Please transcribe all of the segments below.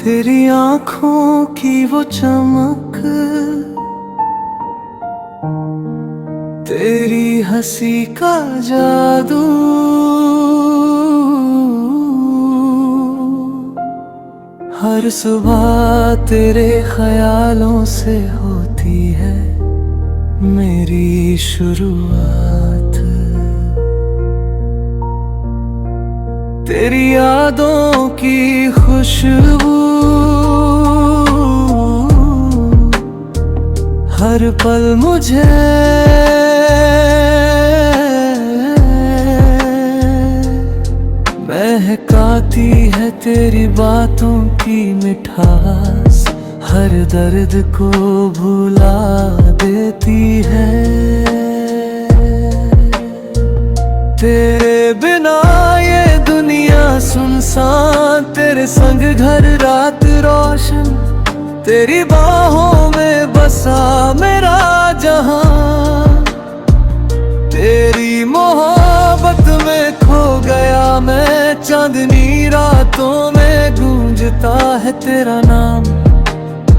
तेरी आँखों की वो चमक, तेरी हंसी का जादू, हर सुबह तेरे ख्यालों से होती है मेरी शुरुआत। तेरी यादों की खुशबू हर पल मुझे महकाती है। तेरी बातों की मिठास हर दर्द को भुला देती है। तेरे बिना ये दुनिया सुनसान, तेरे संग घर रात रोशन, तेरी बाहों में बसा मेरा जहां। तेरी मोहब्बत में खो गया मैं, चांदनी रातों में गूंजता है तेरा नाम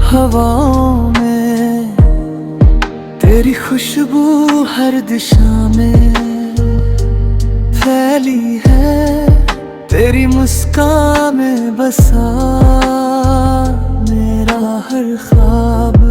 हवाओं में। तेरी खुशबू हर दिशा में फैली है, तेरी मुस्कान में बसा मेरा हर ख्वाब।